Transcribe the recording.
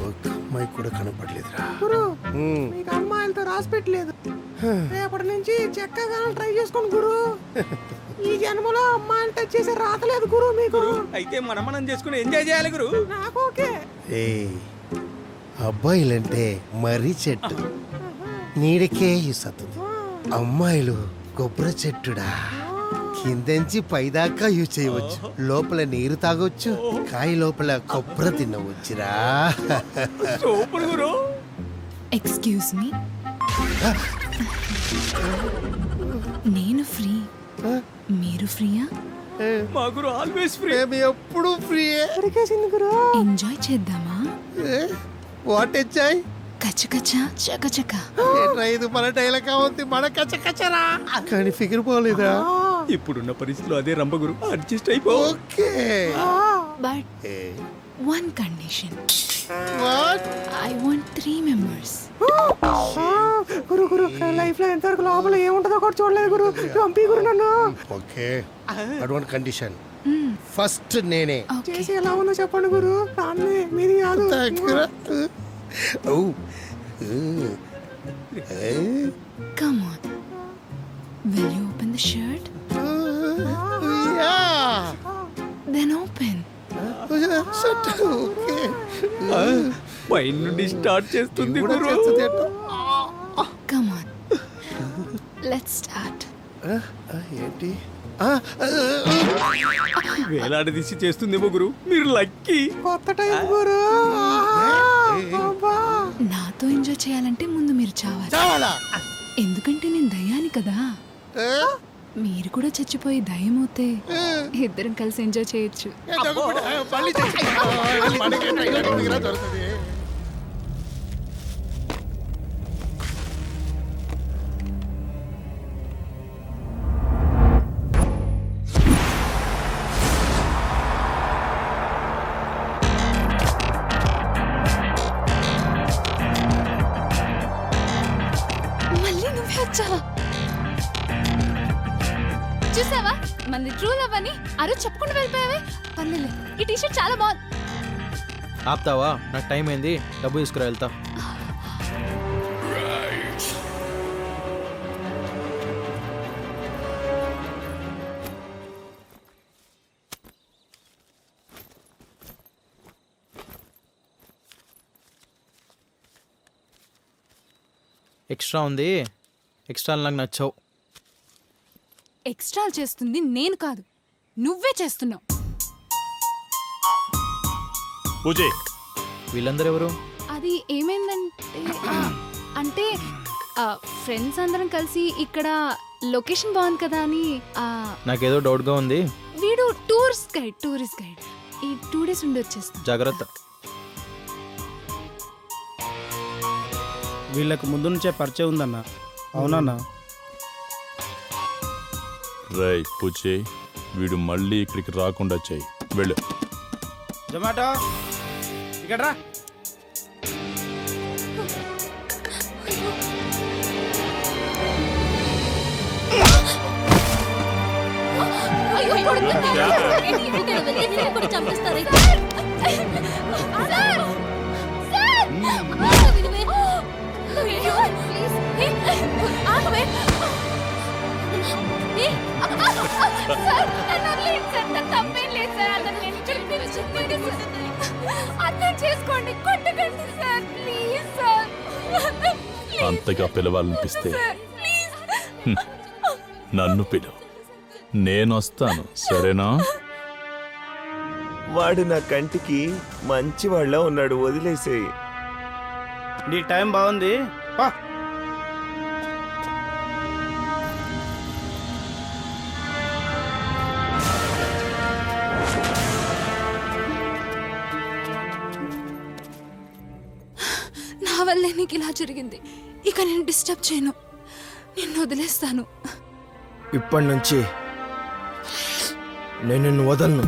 ఒక అమ్మాయి కూడా కనపడలేదురా. గురు మీకు అమ్మాయిలతో రాసి పెట్టలేదు. రేపటి నుంచి చక్కగా ట్రై చేసుకోండి గురు. ఈ జన్మలో అమ్మాయిలు టచ్ చేసే రాతలేదు గురు మీకు. అయితే మనం చేసుకుని ఎంజాయ్ చేయాలి గురు. నాకు ఓకే. ఏయ్, అబ్బాయిలంటే మర్రి చెట్టు నీడకే ఇస్తుంది. అమ్మాయిలు కొబ్బరి చెట్టుడా, కిందంచి పైదాకా యూజ్ చేయవచ్చు. లోపల నీరు తాగొచ్చు, కాయ లోపల కొబ్బరి తినవచ్చురా. సూపర్ గురు. ఎక్స్క్యూజ్ మీ, నేను ఫ్రీ, మీరు ఫ్రీయా? మా గురు ఆల్వేస్ ఫ్రీ. మేము ఎప్పుడు ఫ్రీయే. దొరికేసింది గురు. ఎంజాయ్ చేద్దామా? What enjoy? కచ్చకచ్చా చకచక. ఇది మన డైలాగ్ ఉంది, మన కచ్చకచ్చరా. కానీ ఫిగర్ పోలేదా? ఇప్పుడున్న పరిస్థితుల్లో అదే రంప గురు. అడ్జస్ట్ అయిపో. Okay. But one condition. What? I want 3 members. Guru Guru life లో ఎంతవరకు లోపల ఏముంటుందో కూడా చూడలేదు గురు. పంపి గురు నన్ను. ఓకే, అటువంటి కండిషన్. ఫస్ట్ నేనే చేసి ఎలా ఉందో చెప్పండి గురు. దాన్ని మీది కాదు. Come on. Will you open the shirt? Then open. పైన నుండి స్టార్ట్ చేస్తుంది గురు. Come on. Let's start. ఏంటి? వేలాడదీసి చేస్తుందేమో గురు. మీరు లక్కీ. కొత్త టైప్ గురు. అబ్బా. నాతో ఎంజాయ్ చేయాలంటే ముందు మీరు చావాలి. ఎందుకంటే నేను దయ్యాని కదా. మీరు కూడా చచ్చిపోయి దయ్యమవుతే ఇద్దరం కలిసి ఎంజాయ్ చేయొచ్చు. మళ్ళీ నువ్వే వచ్చావా? చూసావా, మన ట్రూ లవ్ అని అరు చెప్పుకుంటూ వెళ్ళిపోయావే. పర్లేదు, ఈ టీషర్ట్ చాలా బాగుంది. ఆపుతావా? నాకు టైం అయింది, డబ్బు తీసుకురా వెళ్తా. ఎక్స్ట్రా ఉంది, ఎక్స్ట్రా నాకు నచ్చావు. ఎక్స్ట్రా చేస్తుంది నేను కాదు, నువ్వే చేస్తున్నావు. పూజే, వీళ్ళందరూ ఎవరు? అది ఏమైందంటే అంటే ఫ్రెండ్స్ అందరం కలిసి ఇక్కడ లొకేషన్ బాగుంది కదా అని. నాకేదో డౌట్గా ఉంది. వీడు టూరిస్ట్ గైడ్. ఈ 2 days ఉండి వచ్చేస్తాం. జాగ్రత్త. వీళ్ళకు ముందు నుంచే పరిచయం ఉందన్న. అవునన్నా? రై పూజే, వీడు మళ్ళీ ఇక్కడికి రాకుండా చెయ్యి. వెళ్ళు. జొమాటో ఇక్కడ రా. అంతగా పిలవాలనిపిస్తే నన్ను పిలువు, నేనొస్తాను. సరేనా? వాడు నా కంటికి మంచి వాళ్ళ ఉన్నాడు, వదిలేసేయి. నీ టైం బాగుంది. పా. నా వల్లే నీకు ఇలా జరిగింది. ఇక నేను డిస్టర్బ్ చేయను, నిన్ను వదిలేస్తాను. ఇప్పటి నుంచి నేను నిన్ను వదలను.